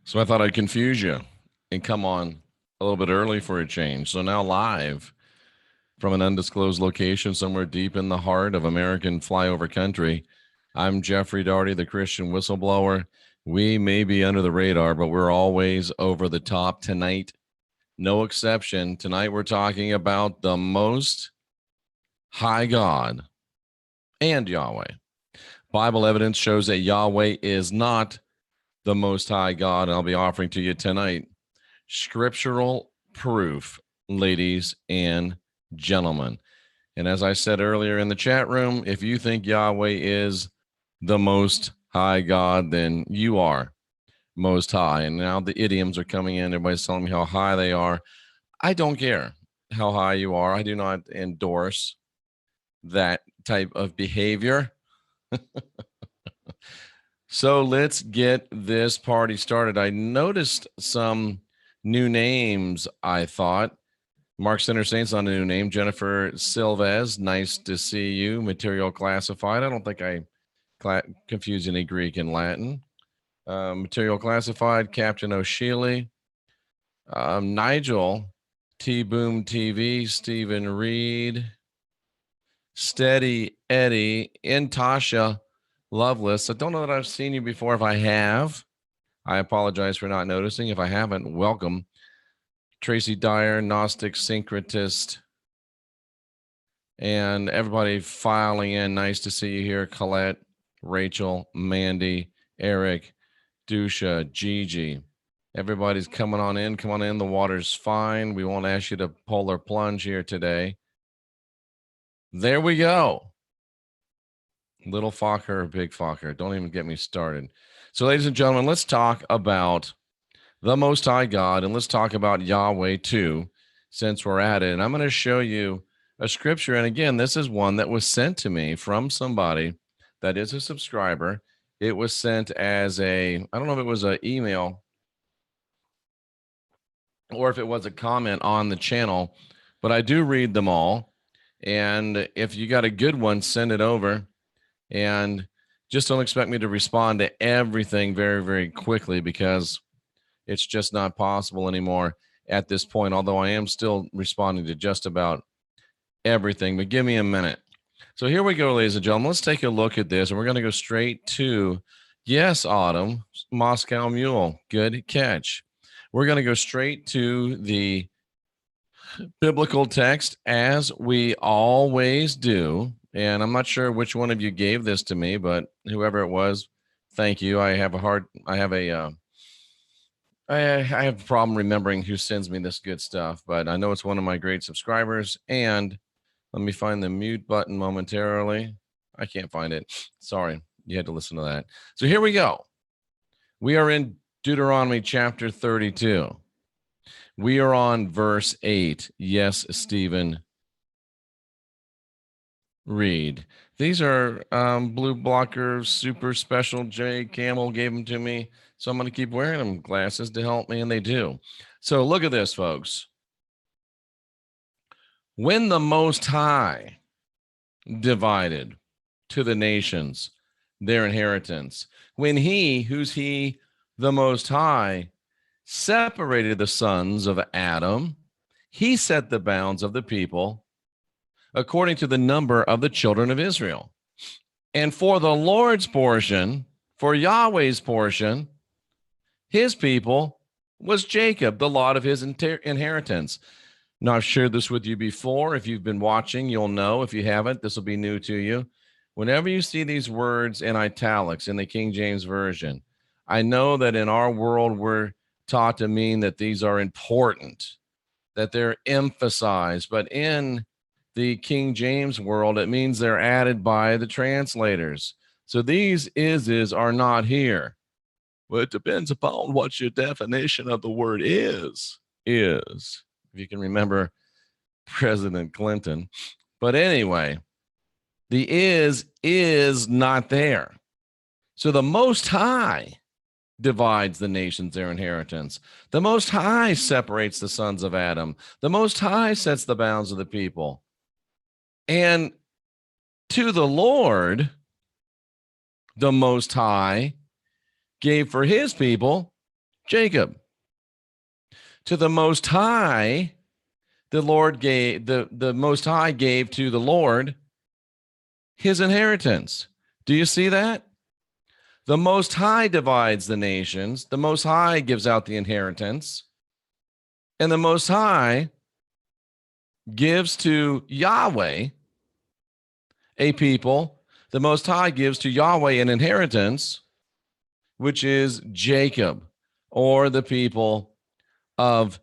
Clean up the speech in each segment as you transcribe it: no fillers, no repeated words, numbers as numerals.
So I thought I'd confuse you and come on a little bit early for a change. So now live from an undisclosed location somewhere deep in the heart of American flyover country, I'm Jeffrey Daugherty, the Christian whistleblower. We may be under the radar, but we're always over the top tonight. No exception. Tonight we're talking about the most high God and Yahweh. Bible evidence shows that Yahweh is not the most high God. I'll be offering to you tonight scriptural proof, ladies and gentlemen. And as I said earlier in the chat room, if you think Yahweh is the most high God, then you are most high. And now the idioms are coming in. Everybody's telling me how high they are. I don't care how high you are. I do not endorse that type of behavior. So let's get this party started. I noticed some new names, I thought. Mark Center Saints on a new name. Jennifer Silvez, nice to see you. Material Classified. I don't think I confused any Greek and Latin. Material Classified, Captain O'Shealy. Nigel, T-Boom TV, Stephen Reed, Steady Eddie, and Tasha Loveless. I don't know that I've seen you before. If I have, I apologize for not noticing. If I haven't, welcome. Tracy Dyer, Gnostic Syncretist, and everybody filing in. Nice to see you here. Colette, Rachel, Mandy, Eric, Dusha, Gigi. Everybody's coming on in. Come on in. The water's fine. We won't ask you to polar plunge here today. There we go. Little Fokker or Big Fokker. Don't even get me started. So, ladies and gentlemen, let's talk about the Most High God, and let's talk about Yahweh too, since we're at it. And I'm going to show you a scripture. And again, this is one that was sent to me from somebody that is a subscriber. It was sent as I don't know if it was an email or if it was a comment on the channel, but I do read them all. And if you got a good one, send it over. And just don't expect me to respond to everything very, very quickly, because it's just not possible anymore at this point, although I am still responding to just about everything. But give me a minute. So here we go, ladies and gentlemen. Let's take a look at this. And we're going to go straight to, yes, Autumn, Moscow Mule. Good catch. We're going to go straight to the biblical text, as we always do. And I'm not sure which one of you gave this to me, but whoever it was, thank you. I have a problem remembering who sends me this good stuff, but I know it's one of my great subscribers. And let me find the mute button momentarily. I can't find it. Sorry, you had to listen to that. So here we go. We are in Deuteronomy chapter 32. We are on verse 8. Yes, Stephen Reed. These are Blue Blocker Super Special. J Camel gave them to me, so I'm going to keep wearing them, glasses, to help me, and they do. So look at this, folks. When the Most High divided to the nations their inheritance, when he, who's he, the Most High, separated the sons of Adam, he set the bounds of the people according to the number of the children of Israel. And for the Lord's portion, for Yahweh's portion, his people was Jacob, the lot of his inheritance. Now, I've shared this with you before. If you've been watching, you'll know. If you haven't, this will be new to you. Whenever you see these words in italics in the King James Version, I know that in our world, we're taught to mean that these are important, that they're emphasized. But in the King James world, it means they're added by the translators. So these is are not here. Well, it depends upon what your definition of the word is. If you can remember President Clinton. But anyway, the is not there. So the Most High divides the nations their inheritance. The Most High separates the sons of Adam. The Most High sets the bounds of the people. And to the Lord, the Most High gave for his people Jacob. To the Most High, the Lord gave, the Most High gave to the Lord his inheritance. Do you see that? The Most High divides the nations. The Most High gives out the inheritance. And the Most High gives to Yahweh a people. The Most High gives to Yahweh an inheritance, which is Jacob, or the people of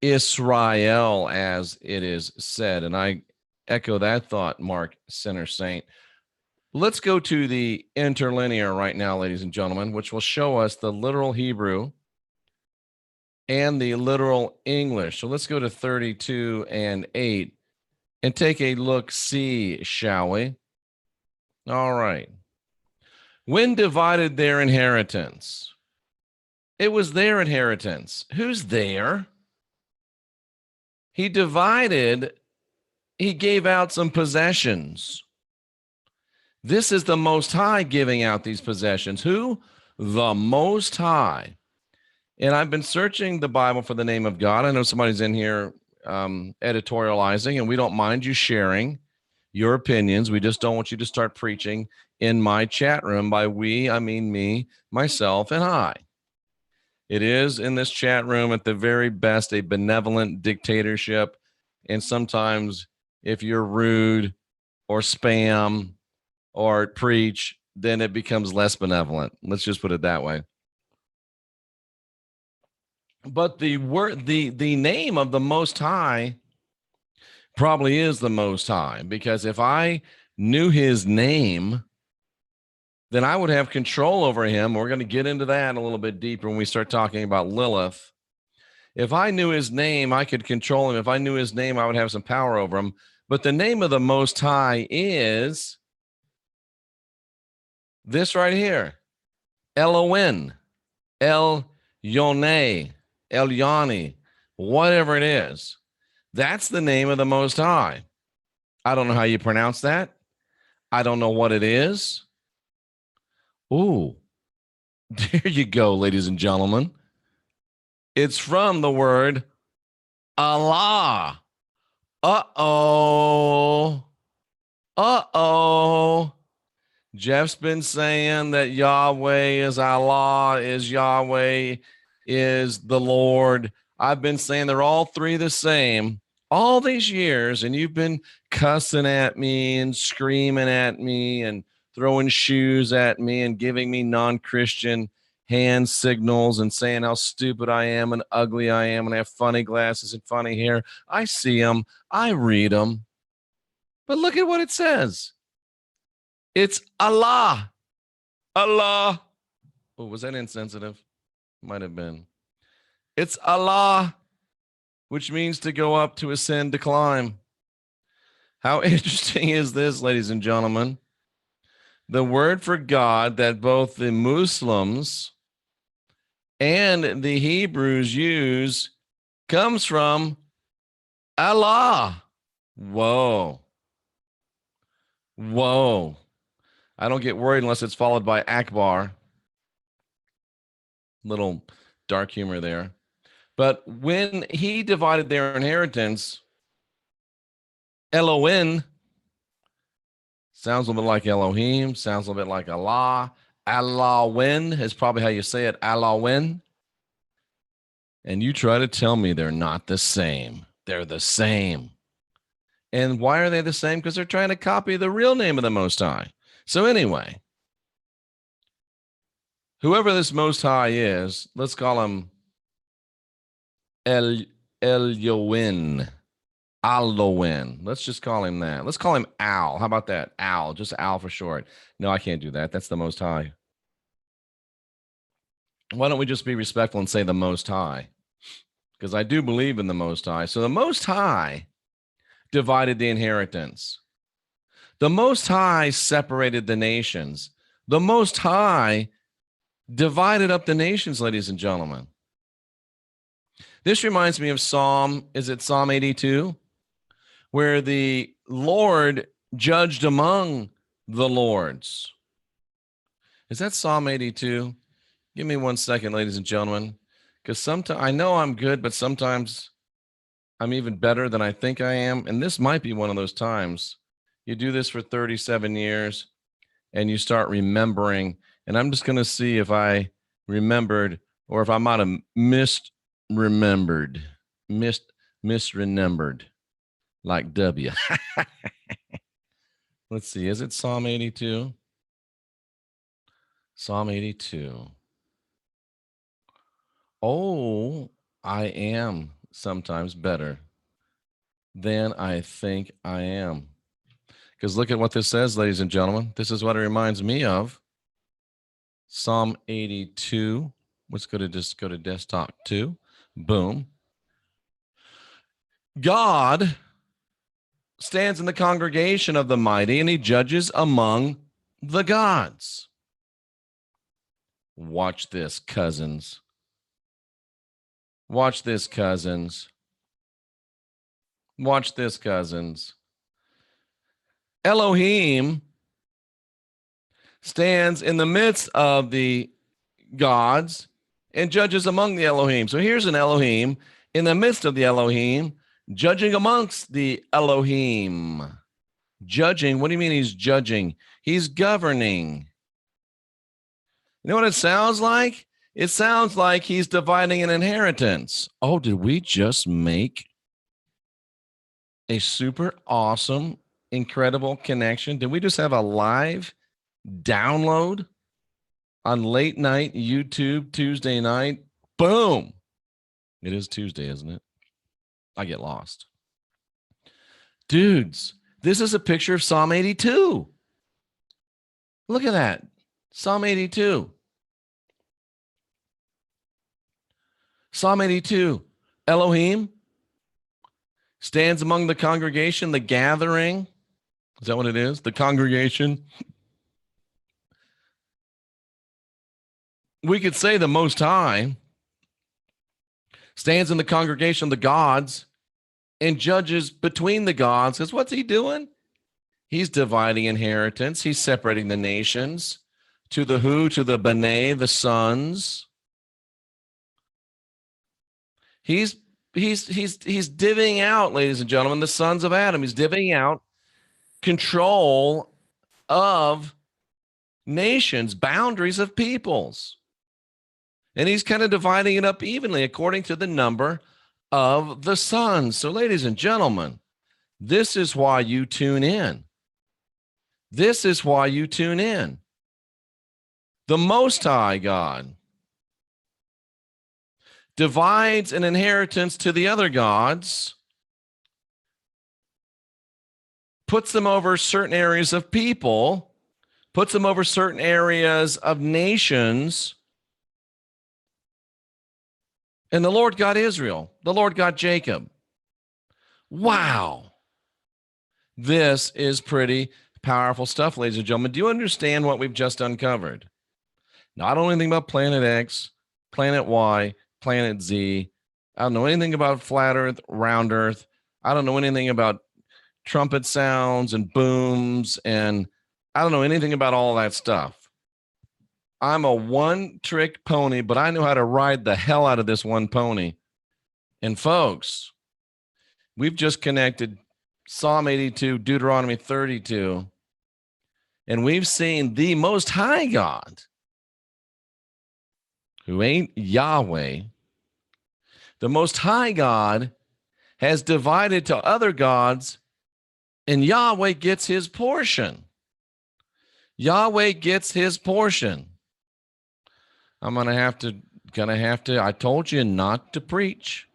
Israel, as it is said. And I echo that thought, Mark, Sinner Saint. Let's go to the interlinear right now, ladies and gentlemen, which will show us the literal Hebrew and the literal English. So let's go to 32 and 8 and take a look-see, shall we? All right. When divided their inheritance, it was their inheritance. Who's there? He divided, he gave out some possessions. This is the Most High giving out these possessions. Who? The Most High. And I've been searching the Bible for the name of God. I know somebody's in here editorializing, and we don't mind you sharing your opinions. We just don't want you to start preaching in my chat room. By we, I mean me, myself, and I. It is in this chat room at the very best a benevolent dictatorship. And sometimes if you're rude or spam or preach, then it becomes less benevolent. Let's just put it that way. But the word, the name of the Most High probably is the Most High, because if I knew his name, then I would have control over him. We're going to get into that a little bit deeper when we start talking about Lilith. If I knew his name, I could control him. If I knew his name, I would have some power over him. But the name of the Most High is this right here, Elohim, El Yoneh, El Yoni, whatever it is. That's the name of the Most High. I don't know how you pronounce that. I don't know what it is. Ooh, there you go, ladies and gentlemen. It's from the word Allah. Uh-oh. Uh-oh. Jeff's been saying that Yahweh is Allah, is Yahweh, is the Lord. I've been saying they're all three the same all these years, and you've been cussing at me and screaming at me and throwing shoes at me and giving me non-Christian hand signals and saying how stupid I am and ugly I am and I have funny glasses and funny hair. I see them. I read them. But look at what it says. It's Allah. Allah. Oh, was that insensitive? Might have been. It's Allah, which means to go up, to ascend, to climb. How interesting is this, ladies and gentlemen? The word for God that both the Muslims and the Hebrews use comes from Allah. Whoa. Whoa. I don't get worried unless it's followed by Akbar. Little dark humor there. But when he divided their inheritance, Elohim sounds a little bit like Elohim, sounds a little bit like Allah. Elohim is probably how you say it, Elohim. And you try to tell me they're not the same. They're the same. And why are they the same? Because they're trying to copy the real name of the Most High. So anyway, whoever this Most High is, let's call him Elohim. Elohim. Let's just call him that. Let's call him Al. How about that? Al, just Al for short. No, I can't do that. That's the Most High. Why don't we just be respectful and say the Most High? Because I do believe in the Most High. So the Most High divided the inheritance. The Most High separated the nations. The Most High divided up the nations, ladies and gentlemen. This reminds me of Psalm 82? Where the Lord judged among the lords. Is that Psalm 82? Give me 1 second, ladies and gentlemen. Because sometimes I know I'm good, but sometimes I'm even better than I think I am. And this might be one of those times. You do this for 37 years and you start remembering. And I'm just going to see if I remembered or if I might have misremembered, misremembered, like W. Let's see. Is it Psalm 82? Psalm 82. Oh, I am sometimes better than I think I am. Because look at what this says, ladies and gentlemen. This is what it reminds me of. Psalm 82. Let's go to desktop 2. Boom. God stands in the congregation of the mighty, and he judges among the gods. Watch this, cousins. Watch this, cousins. Watch this, cousins. Elohim stands in the midst of the gods and judges among the Elohim. So here's an Elohim in the midst of the Elohim, judging amongst the Elohim. Judging, what do you mean he's judging? He's governing. You know what it sounds like? It sounds like he's dividing an inheritance. Oh, did we just make a super awesome, incredible connection? Did we just have a live download on late night YouTube Tuesday night? Boom. It is Tuesday, isn't it? I get lost. Dudes, this is a picture of Psalm 82. Look at that. Psalm 82. Psalm 82. Elohim stands among the congregation, the gathering. Is that what it is? The congregation. We could say the Most High stands in the congregation of the gods and judges between the gods. Because what's he doing? He's dividing inheritance. He's separating the nations. To the who? To the B'nai, the sons. He's divvying out, ladies and gentlemen, the sons of Adam. He's divvying out control of nations, boundaries of peoples. And he's kind of dividing it up evenly according to the number of the sons. So, ladies and gentlemen, this is why you tune in. This is why you tune in. The Most High God divides an inheritance to the other gods, puts them over certain areas of people, puts them over certain areas of nations. And the Lord got Israel. The Lord got Jacob. Wow. This is pretty powerful stuff, ladies and gentlemen. Do you understand what we've just uncovered? Now, I don't know anything about Planet X, Planet Y, Planet Z. I don't know anything about flat Earth, round Earth. I don't know anything about trumpet sounds and booms, and I don't know anything about all that stuff. I'm a one-trick pony, but I know how to ride the hell out of this one pony. And folks, we've just connected Psalm 82, Deuteronomy 32, and we've seen the Most High God, who ain't Yahweh. The Most High God has divided to other gods, and Yahweh gets his portion. Yahweh gets his portion. I'm gonna have to. I told you not to preach.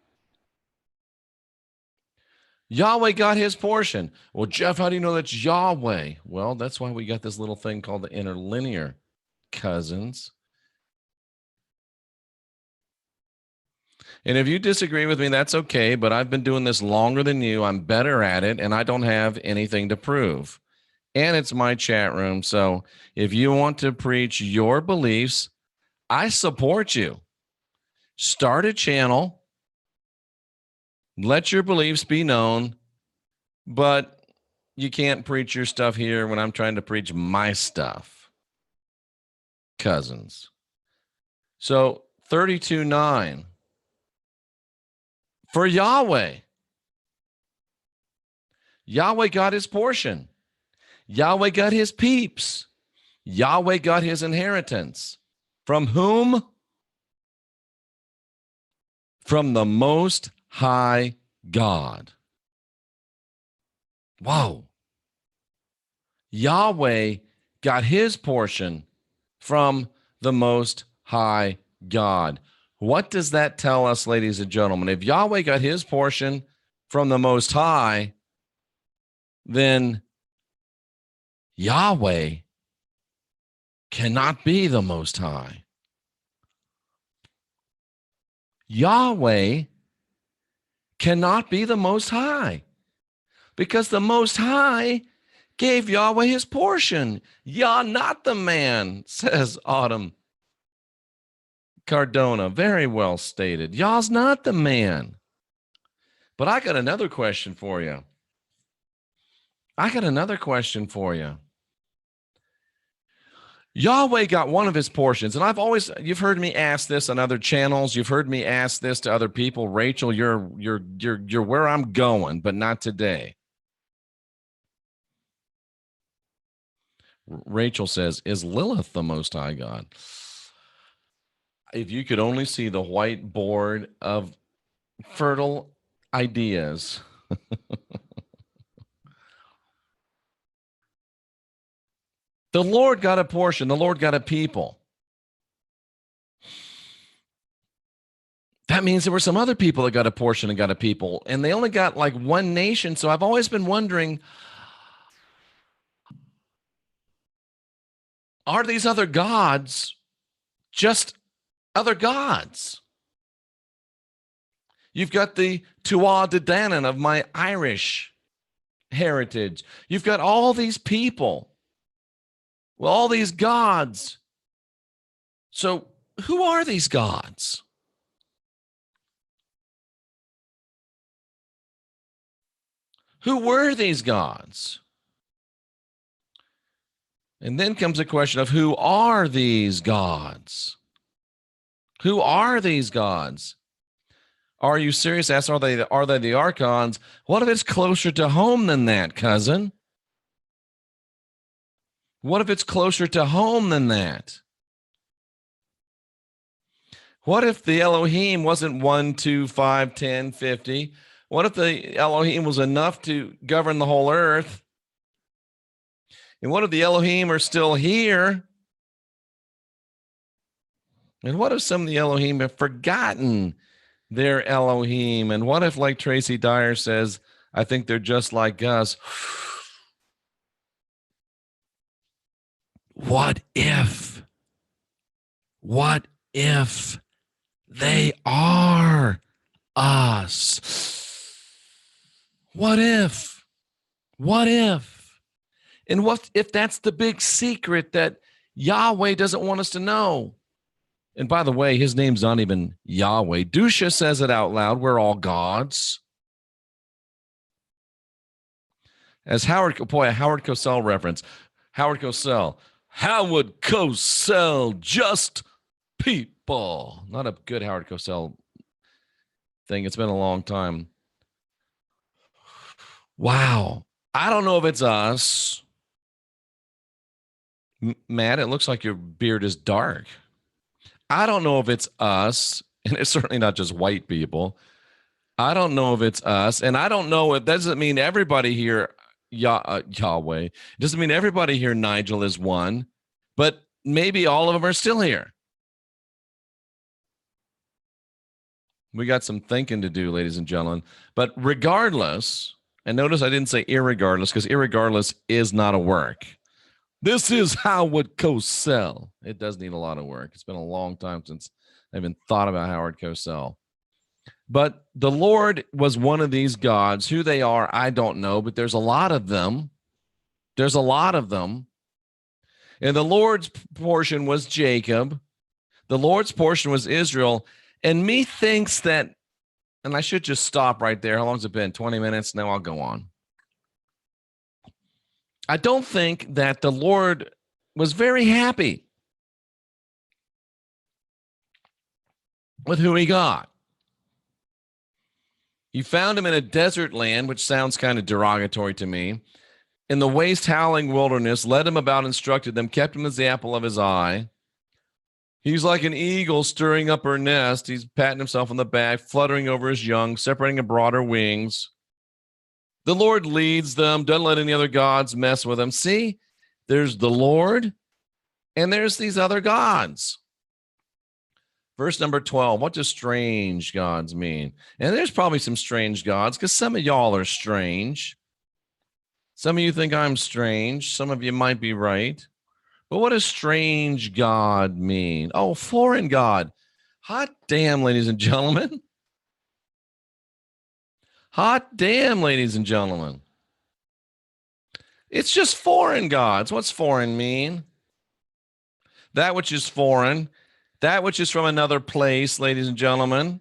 Yahweh got his portion. Well, Jeff, how do you know that's Yahweh? Well, that's why we got this little thing called the interlinear, cousins. And if you disagree with me, that's okay, but I've been doing this longer than you. I'm better at it, and I don't have anything to prove. And it's my chat room. So if you want to preach your beliefs, I support you. Start a channel. Let your beliefs be known. But you can't preach your stuff here when I'm trying to preach my stuff. Cousins. So 32:9. for Yahweh. Yahweh got his portion. Yahweh got his peeps. Yahweh got his inheritance. From whom? From the Most High God. Whoa. Yahweh got his portion from the Most High God. What does that tell us, ladies and gentlemen? If Yahweh got his portion from the Most High, then Yahweh cannot be the Most High. Yahweh cannot be the Most High because the Most High gave Yahweh his portion. Yah, not the man, says Autumn Cardona. Very well stated. Yah's not the man. But I got another question for you. Yahweh got one of his portions, and you've heard me ask this on other channels. You've heard me ask this to other people. Rachel, you're where I'm going, but not today. Rachel says, is Lilith the Most High God? If you could only see the whiteboard of fertile ideas. The Lord got a portion. The Lord got a people. That means there were some other people that got a portion and got a people, and they only got like one nation. So I've always been wondering, are these other gods just other gods? You've got the Tuatha De Danann of my Irish heritage. You've got all these people. Well, all these gods. So who are these gods? Who were these gods? And then comes a question of who are these gods? Who are these gods? Are you serious? Are they the archons? What if it's closer to home than that, cousin? What if it's closer to home than that? What if the Elohim wasn't 1, 2, 5, 10, 50? What if the Elohim was enough to govern the whole earth? And what if the Elohim are still here? And what if some of the Elohim have forgotten their Elohim? And what if, like Tracy Dyer says, I think they're just like us? What if they are us? What if? And what if that's the big secret that Yahweh doesn't want us to know? And by the way, his name's not even Yahweh. Dusha says it out loud. We're all gods. As a Howard Cosell reference. Howard Cosell, just people. Not a good Howard Cosell thing. It's been a long time. Wow. I don't know if it's us. Matt, it looks like your beard is dark. I don't know if it's us, and it's certainly not just white people. I don't know if it's us, and I don't know if that doesn't mean everybody here, Yahweh, doesn't mean everybody here, Nigel, is one, but maybe all of them are still here. We got some thinking to do, ladies and gentlemen. But regardless, and notice I didn't say irregardless, because irregardless is not a work. This is Howard Cosell. It does need a lot of work. It's been a long time since I even thought about Howard Cosell. But the Lord was one of these gods. Who they are, I don't know, but there's a lot of them. And the Lord's portion was Jacob. The Lord's portion was Israel. And methinks that, and I should just stop right there. How long has it been? 20 minutes? Now I'll go on. I don't think that the Lord was very happy with who he got. He found him in a desert land, which sounds kind of derogatory to me. In the waste, howling wilderness, led him about, instructed them, kept him as the apple of his eye. He's like an eagle stirring up her nest. He's patting himself on the back, fluttering over his young, separating a broader wings. The Lord leads them, doesn't let any other gods mess with them. See, there's the Lord, and there's these other gods. Verse number 12, what does strange gods mean? And there's probably some strange gods because some of y'all are strange. Some of you think I'm strange. Some of you might be right. But what does strange God mean? Oh, foreign God. Hot damn, ladies and gentlemen. Hot damn, ladies and gentlemen. It's just foreign gods. What's foreign mean? That which is foreign. That which is from another place, ladies and gentlemen.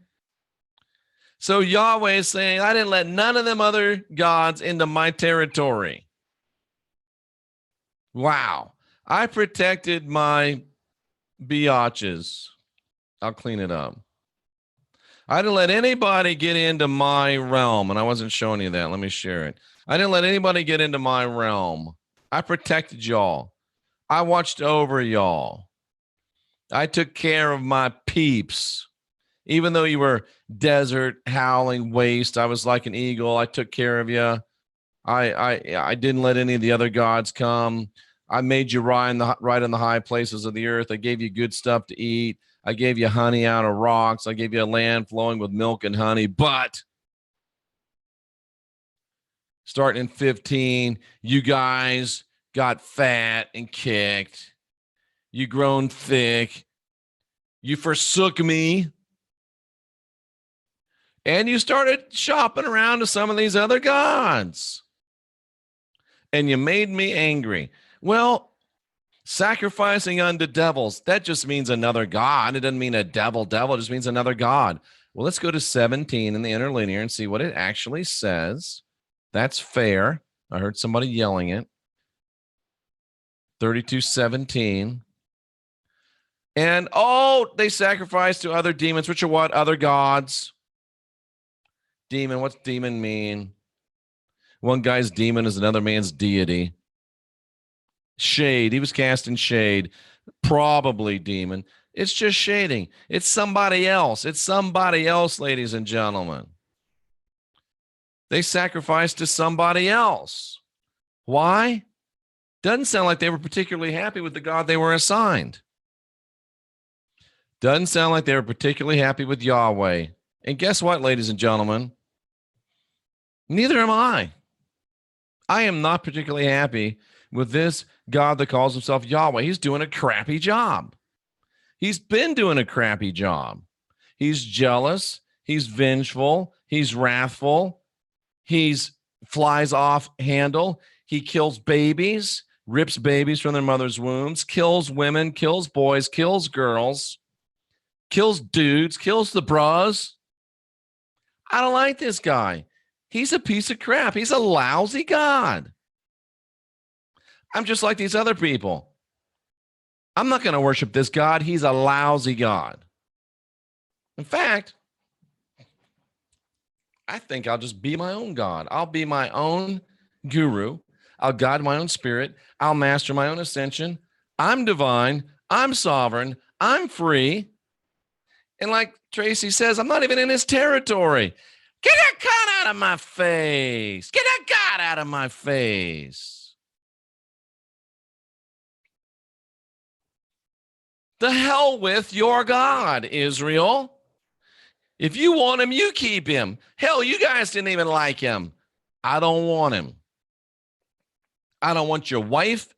So Yahweh is saying, I didn't let none of them other gods into my territory. Wow. I protected my biatches. I'll clean it up. I didn't let anybody get into my realm, and I wasn't showing you that. Let me share it. I didn't let anybody get into my realm. I protected y'all. I watched over y'all. I took care of my peeps. Even though you were desert, howling, waste, I was like an eagle. I took care of you. I didn't let any of the other gods come. I made you ride in the high places of the earth. I gave you good stuff to eat. I gave you honey out of rocks. I gave you a land flowing with milk and honey. But starting in 15, you guys got fat and kicked. You grown thick. You forsook me. And you started shopping around to some of these other gods. And you made me angry. Well, sacrificing unto devils, that just means another god. It doesn't mean a devil. It just means another god. Well, let's go to 17 in the interlinear and see what it actually says. That's fair. I heard somebody yelling it. 32:17. And, they sacrifice to other demons, which are what? Other gods. Demon, what's demon mean? One guy's demon is another man's deity. Shade, he was casting shade. Probably demon. It's just shading. It's somebody else. It's somebody else, ladies and gentlemen. They sacrificed to somebody else. Why? Doesn't sound like they were particularly happy with the God they were assigned. Doesn't sound like they were particularly happy with Yahweh. And guess what, ladies and gentlemen? Neither am I. I am not particularly happy with this God that calls himself Yahweh. He's doing a crappy job. He's been doing a crappy job. He's jealous. He's vengeful. He's wrathful. He's flies off handle. He kills babies, rips babies from their mother's wombs, kills women, kills boys, kills girls, kills dudes, kills the bras. I don't like this guy. He's a piece of crap. He's a lousy God. I'm just like these other people. I'm not going to worship this God. He's a lousy God. In fact, I think I'll just be my own God. I'll be my own guru. I'll guide my own spirit. I'll master my own ascension. I'm divine. I'm sovereign. I'm free. And like Tracy says, I'm not even in his territory. Get that God out of my face. Get that God out of my face. The hell with your God, Israel. If you want him, you keep him. Hell, you guys didn't even like him. I don't want him. I don't want your wife.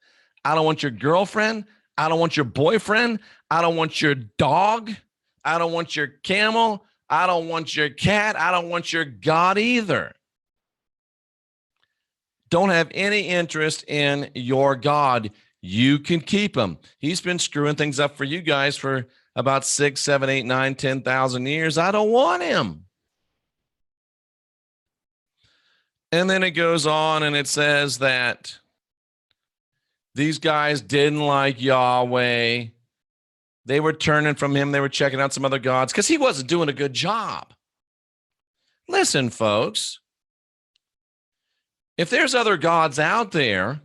I don't want your girlfriend. I don't want your boyfriend. I don't want your dog. I don't want your camel. I don't want your cat. I don't want your God either. Don't have any interest in your God. You can keep him. He's been screwing things up for you guys for about 6, 7, 8, 9, 10,000 years. I don't want him. And then it goes on and it says that these guys didn't like Yahweh. They were turning from him. They were checking out some other gods because he wasn't doing a good job. Listen, folks, if there's other gods out there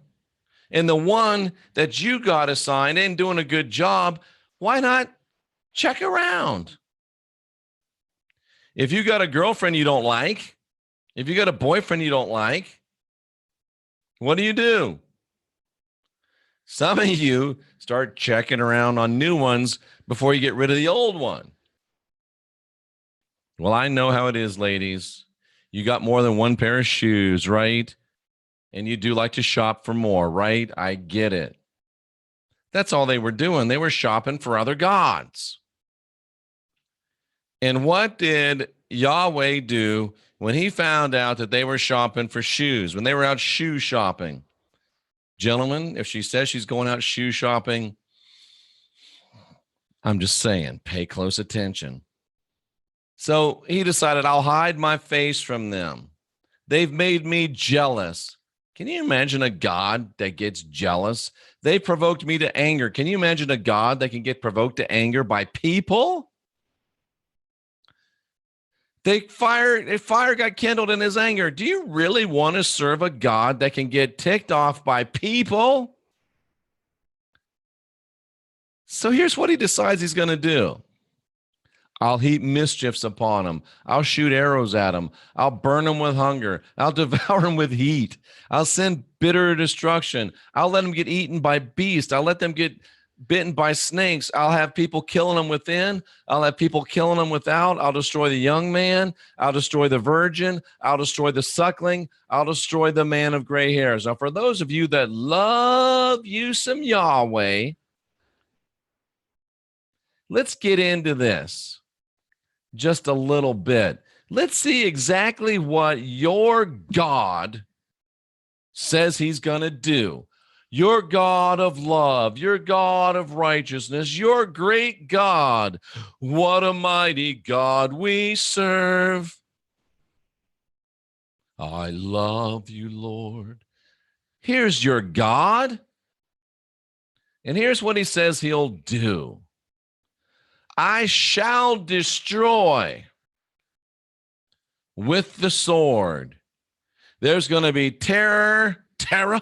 and the one that you got assigned ain't doing a good job, why not check around? If you got a girlfriend you don't like, if you got a boyfriend you don't like, what do? Some of you start checking around on new ones before you get rid of the old one. Well, I know how it is, ladies. You got more than one pair of shoes, right? And you do like to shop for more, right? I get it. That's all they were doing. They were shopping for other gods. And what did Yahweh do when he found out that they were shopping for shoes, when they were out shoe shopping? Gentlemen, if she says she's going out shoe shopping, I'm just saying, pay close attention. So he decided, I'll hide my face from them. They've made me jealous. Can you imagine a God that gets jealous? They provoked me to anger. Can you imagine a God that can get provoked to anger by people? Fire got kindled in his anger. Do you really want to serve a God that can get ticked off by people? So here's what he decides he's going to do. I'll heap mischiefs upon him. I'll shoot arrows at him. I'll burn him with hunger. I'll devour him with heat. I'll send bitter destruction. I'll let him get eaten by beasts. I'll let them get bitten by snakes. I'll have people killing them within. I'll have people killing them without. I'll destroy the young man. I'll destroy the virgin. I'll destroy the suckling. I'll destroy the man of gray hairs. Now, for those of you that love you some Yahweh, let's get into this just a little bit. Let's see exactly what your God says he's going to do. Your God of love, your God of righteousness, your great God. What a mighty God we serve. I love you, Lord. Here's your God. And here's what he says he'll do. I shall destroy with the sword. There's going to be terror. There'll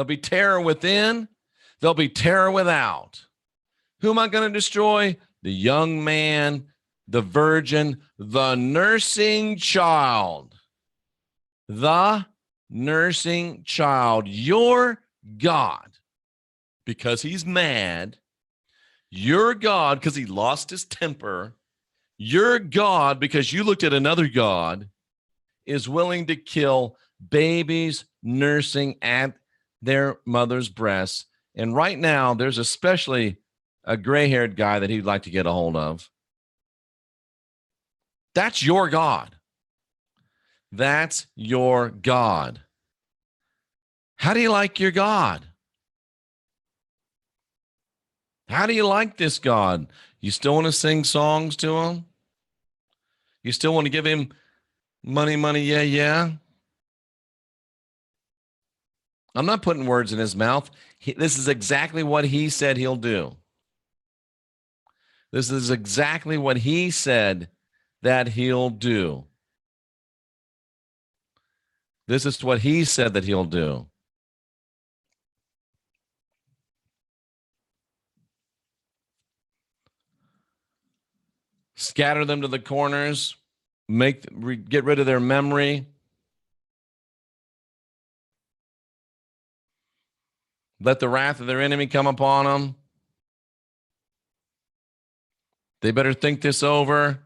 be terror within. There'll be terror without. Who am I going to destroy? The young man, the virgin, the nursing child. The nursing child. Your God, because he's mad. Your God, because he lost his temper. Your God, because you looked at another God, is willing to kill babies nursing at their mother's breasts. And right now, there's especially a gray-haired guy that he'd like to get a hold of. That's your God. That's your God. How do you like your God? How do you like this God? You still want to sing songs to him? You still want to give him money, yeah? I'm not putting words in his mouth. This is exactly what he said he'll do. This is exactly what he said that he'll do. This is what he said that he'll do. Scatter them to the corners, get rid of their memory. Let the wrath of their enemy come upon them. They better think this over,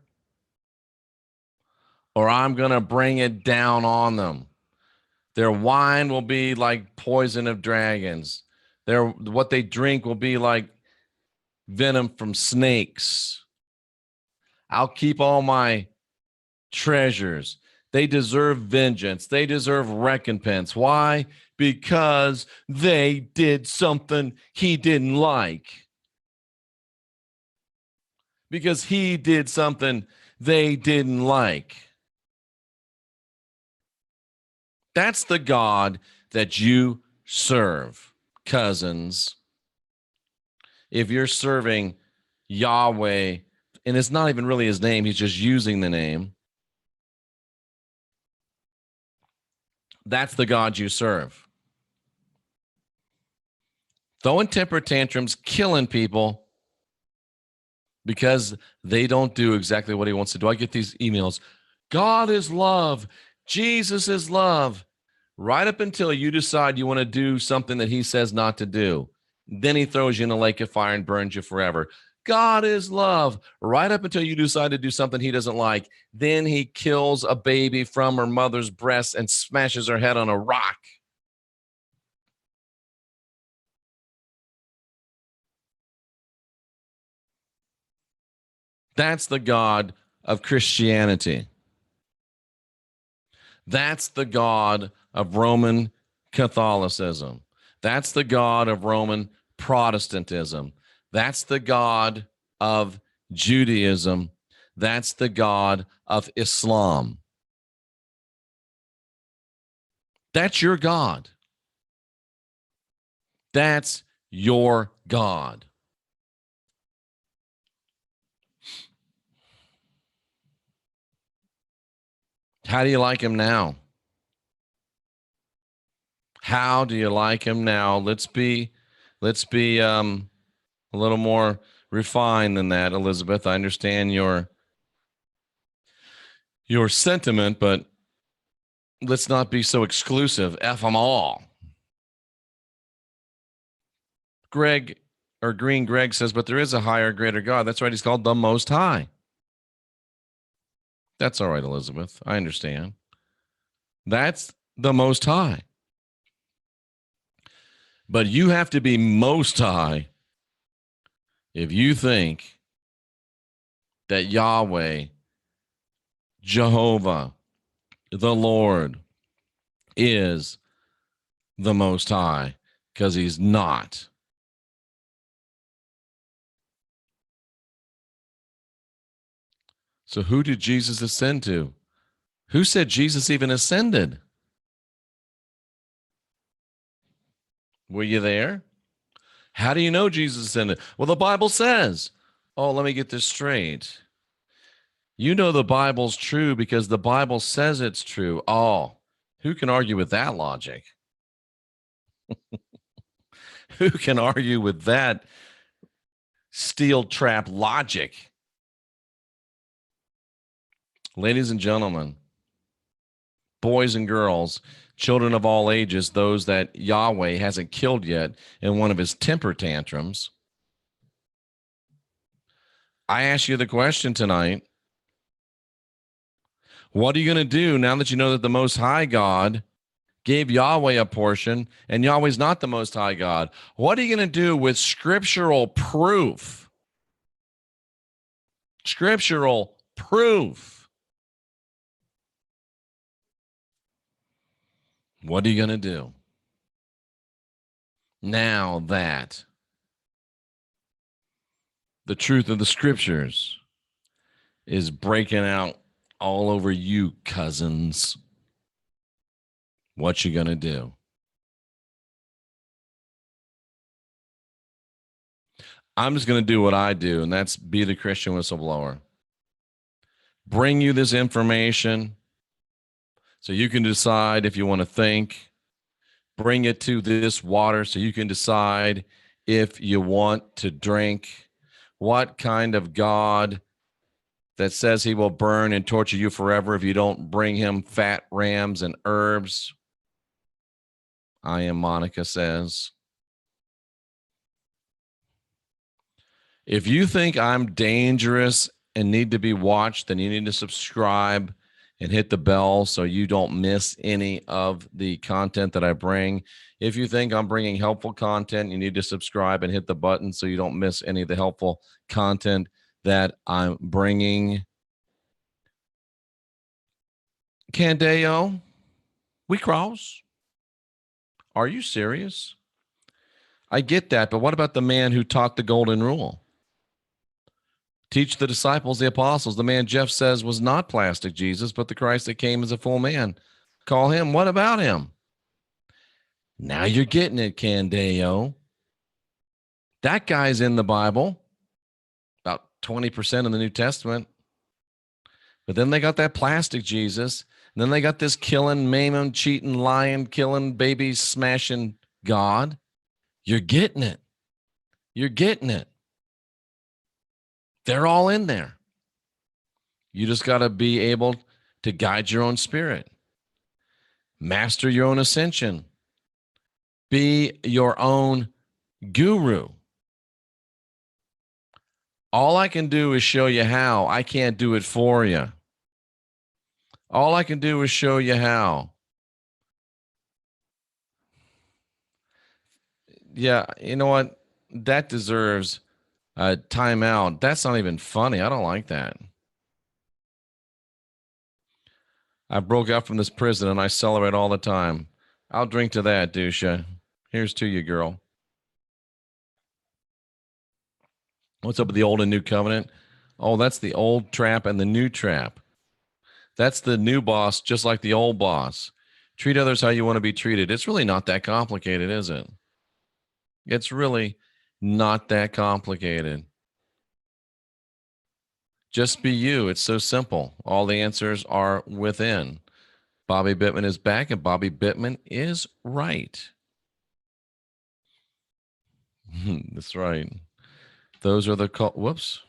or I'm going to bring it down on them. Their wine will be like poison of dragons. What they drink will be like venom from snakes. I'll keep all my treasures. They deserve vengeance. They deserve recompense. Why? Because they did something he didn't like. Because he did something they didn't like. That's the God that you serve, cousins. If you're serving Yahweh and it's not even really his name. He's just using the name. That's the God you serve. Throwing temper tantrums, killing people because they don't do exactly what he wants to do. I get these emails. God is love. Jesus is love. Right up until you decide you want to do something that he says not to do. Then he throws you in a lake of fire and burns you forever. God is love. Right up until you decide to do something he doesn't like. Then he kills a baby from her mother's breast and smashes her head on a rock. That's the God of Christianity. That's the God of Roman Catholicism. That's the God of Roman Protestantism. That's the God of Judaism. That's the God of Islam. That's your God. That's your God. How do you like him now? How do you like him now? Let's be a little more refined than that, Elizabeth. I understand your sentiment, but let's not be so exclusive. F them all. Greg or Green Greg says, but there is a higher, greater God. That's right. He's called the Most High. That's all right, Elizabeth. I understand. That's the Most High. But you have to be Most High if you think that Yahweh, Jehovah, the Lord is the Most High, because he's not. So who did Jesus ascend to? Who said Jesus even ascended? Were you there? How do you know Jesus ascended? Well, the Bible says. Oh, let me get this straight. You know the Bible's true because the Bible says it's true. Oh, who can argue with that logic? Who can argue with that steel trap logic? Ladies and gentlemen, boys and girls, children of all ages, those that Yahweh hasn't killed yet in one of his temper tantrums, I ask you the question tonight. What are you going to do now that you know that the Most High God gave Yahweh a portion and Yahweh's not the Most High God? What are you going to do with scriptural proof? Scriptural proof. What are you going to do now that the truth of the scriptures is breaking out all over you, cousins? What you going to do? I'm just going to do what I do, and that's be the Christian whistleblower. Bring you this information so you can decide if you want to think. Bring it to this water so you can decide if you want to drink. What kind of God that says he will burn and torture you forever if you don't bring him fat rams and herbs? I am Monica says. If you think I'm dangerous and need to be watched, then you need to subscribe and hit the bell so you don't miss any of the content that I bring. If you think I'm bringing helpful content, you need to subscribe and hit the button so you don't miss any of the helpful content that I'm bringing. Candeo, we cross. Are you serious? I get that, but what about the man who taught the golden rule? Teach the disciples, the apostles. The man Jeff says was not plastic Jesus, but the Christ that came as a full man. Call him. What about him? Now you're getting it, Candeo. That guy's in the Bible about 20% in the New Testament. But then they got that plastic Jesus. And then they got this killing, maiming, cheating, lying, killing, babies, smashing God. You're getting it. You're getting it. They're all in there. You just got to be able to guide your own spirit. Master your own ascension. Be your own guru. All I can do is show you how. I can't do it for you. All I can do is show you how. Yeah, you know what? That deserves a timeout. That's not even funny. I don't like that. I broke out from this prison and I celebrate all the time. I'll drink to that, Dusha. Here's to you, girl. What's up with the old and new covenant? Oh, that's the old trap and the new trap. That's the new boss, just like the old boss. Treat others how you want to be treated. It's really not that complicated, is it? It's really not that complicated. Just be you. It's so simple. All the answers are within. Bobby Bittman is back, and Bobby Bittman is right. That's right. Those are the whoops.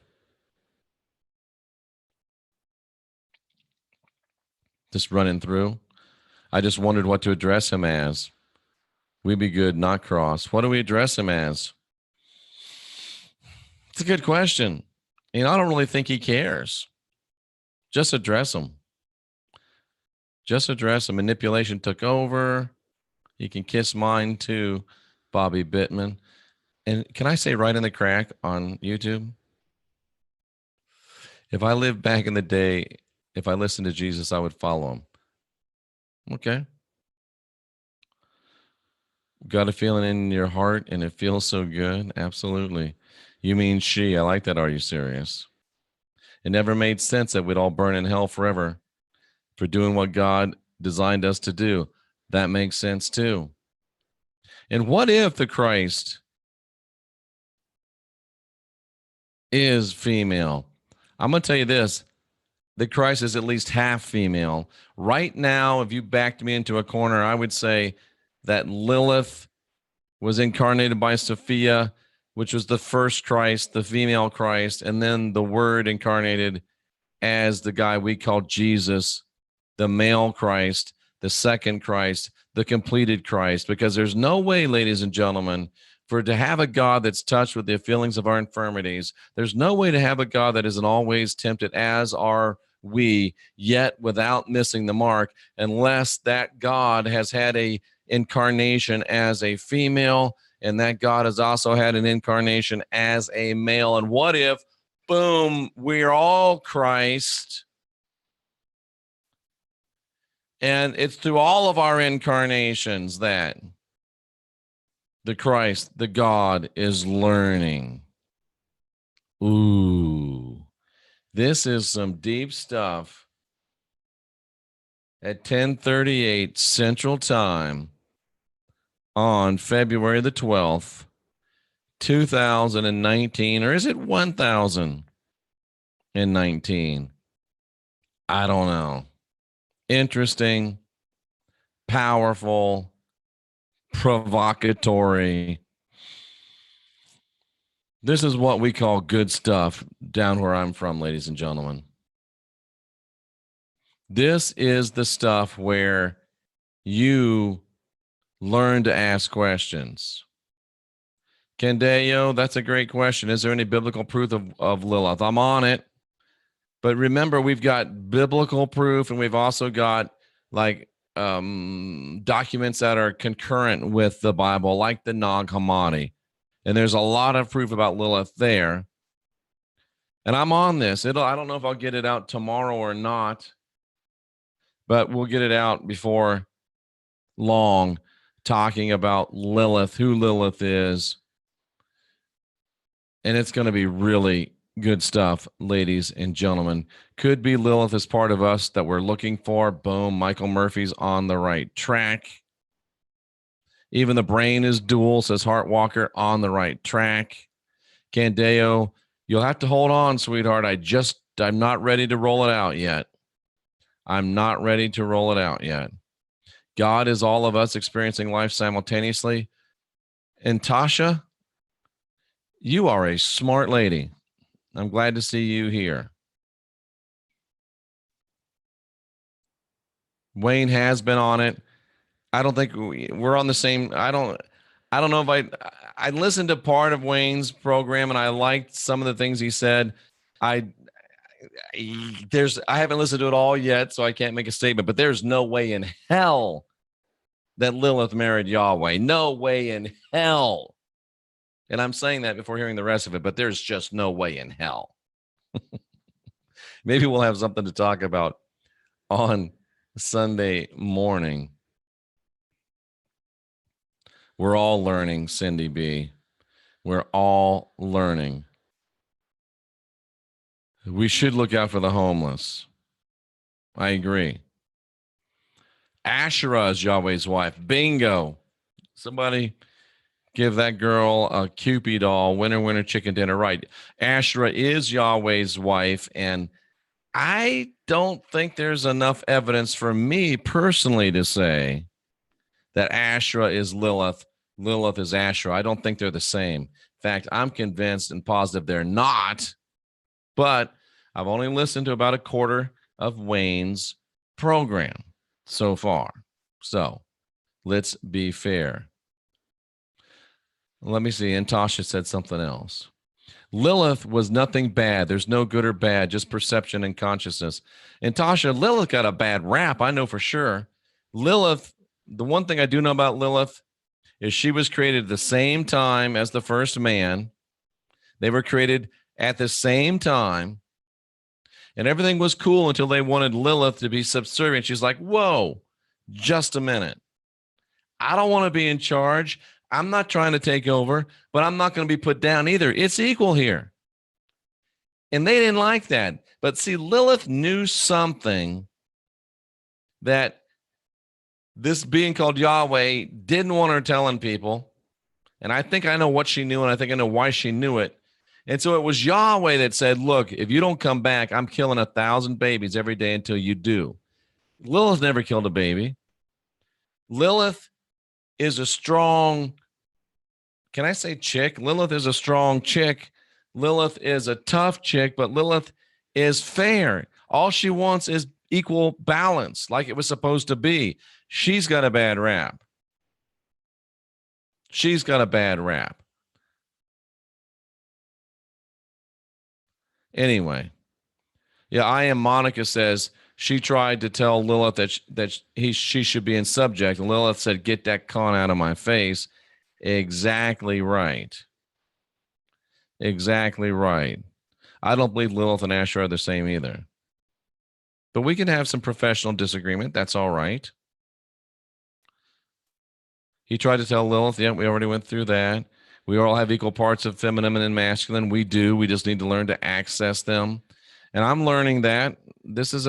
Just running through. I just wondered what to address him as. We be good, not cross. What do we address him as? It's a good question. And I don't really think he cares. Just address him. Just address him. Manipulation took over. You can kiss mine too, Bobby Bittman. And can I say right in the crack on YouTube? If I lived back in the day, if I listened to Jesus, I would follow him. Okay. Got a feeling in your heart and it feels so good? Absolutely. You mean she. I like that. Are you serious? It never made sense that we'd all burn in hell forever for doing what God designed us to do. That makes sense too. And what if the Christ is female? I'm going to tell you this. The Christ is at least half female. Right now, if you backed me into a corner, I would say that Lilith was incarnated by Sophia, which was the first Christ, the female Christ, and then the Word incarnated as the guy we call Jesus, the male Christ, the second Christ, the completed Christ, because there's no way, ladies and gentlemen, for to have a God that's touched with the feelings of our infirmities. There's no way to have a God that isn't always tempted, as are we, yet without missing the mark, unless that God has had a incarnation as a female, and that God has also had an incarnation as a male. And what if, boom, we're all Christ, and it's through all of our incarnations that the Christ, the God, is learning. Ooh, this is some deep stuff. At 10:38 Central Time on February the 12th, 2019, or is it 1019? I don't know. Interesting, powerful, provocatory. This is what we call good stuff down where I'm from, ladies and gentlemen. This is the stuff where you learn to ask questions. Candeo, that's a great question. Is there any biblical proof of Lilith? I'm on it. But remember, we've got biblical proof, and we've also got like documents that are concurrent with the Bible, like the Nag Hammadi. And there's a lot of proof about Lilith there. And I'm on this. I don't know if I'll get it out tomorrow or not, but we'll get it out before long, talking about Lilith, who Lilith is. And it's going to be really good stuff, ladies and gentlemen. Could be Lilith as part of us that we're looking for. Boom, Michael Murphy's on the right track. Even the brain is dual, says Heart Walker, on the right track. Candeo, You'll have to hold on, sweetheart. I'm not ready to roll it out yet. I'm not ready to roll it out yet. God is all of us experiencing life simultaneously. And Tasha, you are a smart lady. I'm glad to see you here. Wayne has been on it. I don't think we're on the same. I don't know if I listened to part of Wayne's program and I liked some of the things he said. I haven't listened to it all yet, so I can't make a statement, but there's no way in hell that Lilith married Yahweh. No way in hell. And I'm saying that before hearing the rest of it, but there's just no way in hell. Maybe we'll have something to talk about on Sunday morning. We're all learning, Cindy B. We're all learning. We should look out for the homeless. I agree. Asherah is Yahweh's wife. Bingo. Somebody give that girl a Cupid doll. Winner, winner, chicken dinner. Right. Asherah is Yahweh's wife. And I don't think there's enough evidence for me personally to say that Asherah is Lilith. Lilith is Asherah. I don't think they're the same. In fact, I'm convinced and positive they're not. But I've only listened to about a quarter of Wayne's program so far. So let's be fair. Let me see. And Tasha said something else. Lilith was nothing bad. There's no good or bad, just perception and consciousness. And Tasha, Lilith got a bad rap. I know for sure. Lilith, the one thing I do know about Lilith is she was created at the same time as the first man. They were created at the same time. And everything was cool until they wanted Lilith to be subservient. She's like, whoa, just a minute. I don't want to be in charge. I'm not trying to take over, but I'm not going to be put down either. It's equal here. And they didn't like that. But see, Lilith knew something that this being called Yahweh didn't want her telling people. And I think I know what she knew, and I think I know why she knew it. And so it was Yahweh that said, look, if you don't come back, I'm killing 1,000 babies every day until you do. Lilith never killed a baby. Lilith is a strong, can I say chick? Lilith is a strong chick. Lilith is a tough chick, but Lilith is fair. All she wants is equal balance, like it was supposed to be. She's got a bad rap. She's got a bad rap. Anyway, yeah, I am. Monica says she tried to tell Lilith that she should be in subject, and Lilith said, "Get that con out of my face." Exactly right. Exactly right. I don't believe Lilith and Asher are the same either. But we can have some professional disagreement. That's all right. He tried to tell Lilith, yeah, we already went through that. We all have equal parts of feminine and masculine. We do. We just need to learn to access them. And I'm learning that. This is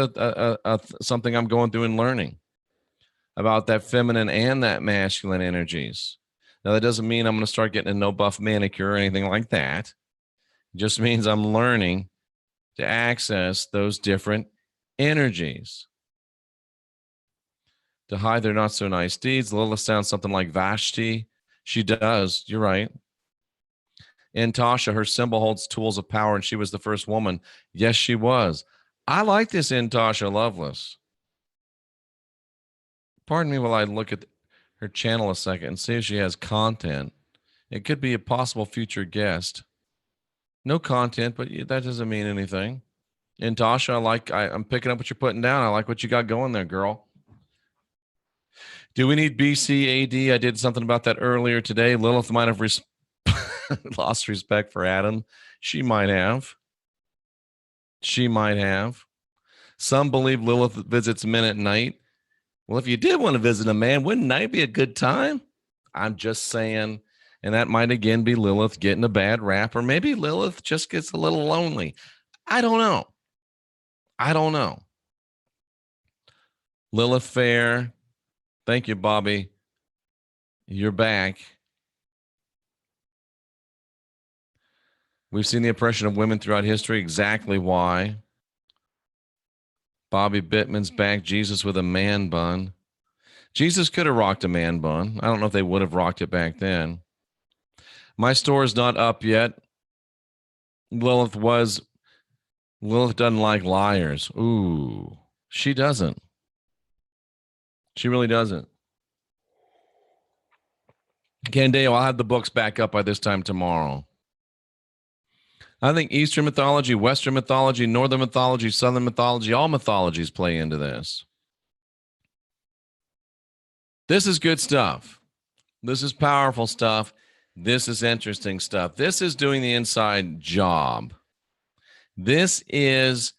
something I'm going through and learning about that feminine and that masculine energies. Now, that doesn't mean I'm going to start getting a no buff manicure or anything like that. It just means I'm learning to access those different energies. To hide their not so nice deeds. Lilith sounds something like Vashti. She does. You're right. And Tasha, her symbol holds tools of power, and she was the first woman. Yes, she was. I like this in Tasha Lovelace. Pardon me while I look at her channel a second and see if she has content. It could be a possible future guest. No content, but that doesn't mean anything. And Tasha, I'm picking up what you're putting down. I like what you got going there, girl. Do we need BCAD? I did something about that earlier today. Lilith might have lost respect for Adam. She might have. She might have. Some believe Lilith visits men at night. Well, if you did want to visit a man, wouldn't night be a good time? I'm just saying. And that might again be Lilith getting a bad rap, or maybe Lilith just gets a little lonely. I don't know. I don't know. Lilith Fair. Thank you, Bobby. You're back. We've seen the oppression of women throughout history. Exactly why. Bobby Bittman's back Jesus with a man bun. Jesus could have rocked a man bun. I don't know if they would have rocked it back then. My store is not up yet. Lilith doesn't like liars. Ooh, she doesn't. She really doesn't. Candeo, I'll have the books back up by this time tomorrow. I think Eastern mythology, Western mythology, Northern mythology, Southern mythology, all mythologies play into this. This is good stuff. This is powerful stuff. This is interesting stuff. This is doing the inside job. This is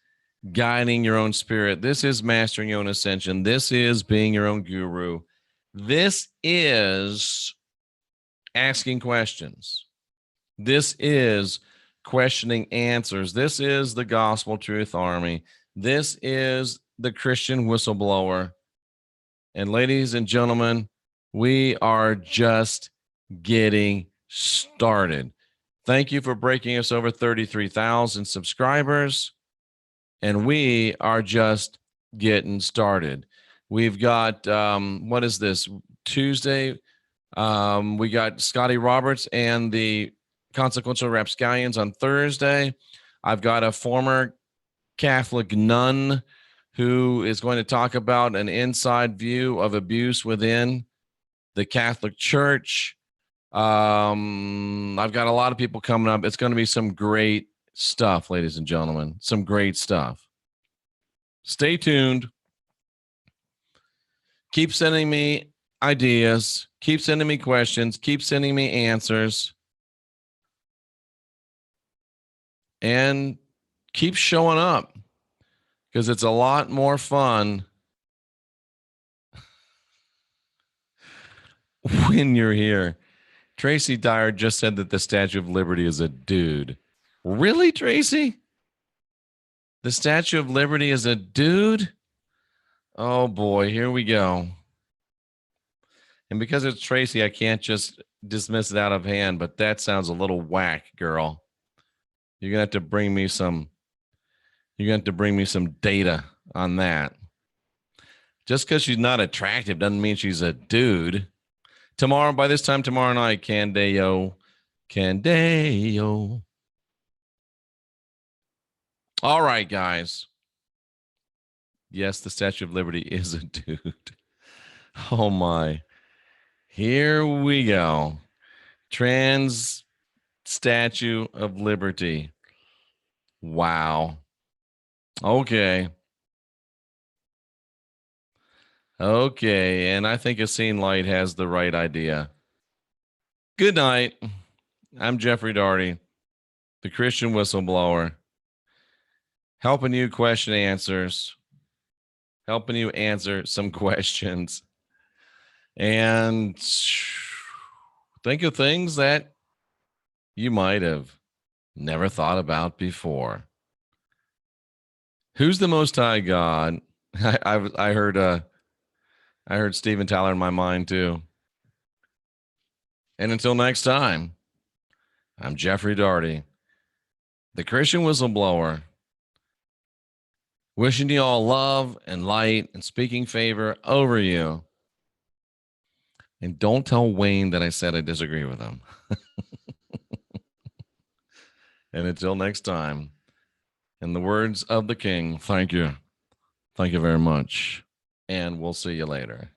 guiding your own spirit. This is mastering your own ascension. This is being your own guru. This is asking questions. This is questioning answers. This is the Gospel Truth Army. This is the Christian Whistleblower. And ladies and gentlemen, we are just getting started. Thank you for breaking us over 33,000 subscribers. And we are just getting started. We've got, what is this, Tuesday? We got Scotty Roberts and the Consequential Rapscallions on Thursday. I've got a former Catholic nun who is going to talk about an inside view of abuse within the Catholic Church. I've got a lot of people coming up. It's going to be some great stuff, ladies and gentlemen. Some great stuff. Stay tuned. Keep sending me ideas. Keep sending me questions. Keep sending me answers. And keep showing up, because it's a lot more fun when you're here. Tracy Dyer just said that the Statue of Liberty is a dude. Really, Tracy? The Statue of Liberty is a dude? Oh boy, here we go. And because it's Tracy, I can't just dismiss it out of hand, but that sounds a little whack, girl. You're gonna have to bring me some data on that. Just because she's not attractive doesn't mean she's a dude. Tomorrow, by this time tomorrow night, Candeo. All right, guys. Yes, the Statue of Liberty is a dude. Oh my. Here we go. Trans Statue of Liberty. Wow. Okay. Okay, and I think Essene Light has the right idea. Good night. I'm Jeffrey Daugherty, the Christian Whistleblower, helping you question answers, helping you answer some questions, and think of things that you might have never thought about before. Who's the Most High God? I heard Steven Tyler in my mind too. And until next time, I'm Jeffrey Daugherty, the Christian Whistleblower, wishing you all love and light and speaking favor over you. And don't tell Wayne that I said I disagree with him. And until next time, in the words of the King, thank you. Thank you very much. And we'll see you later.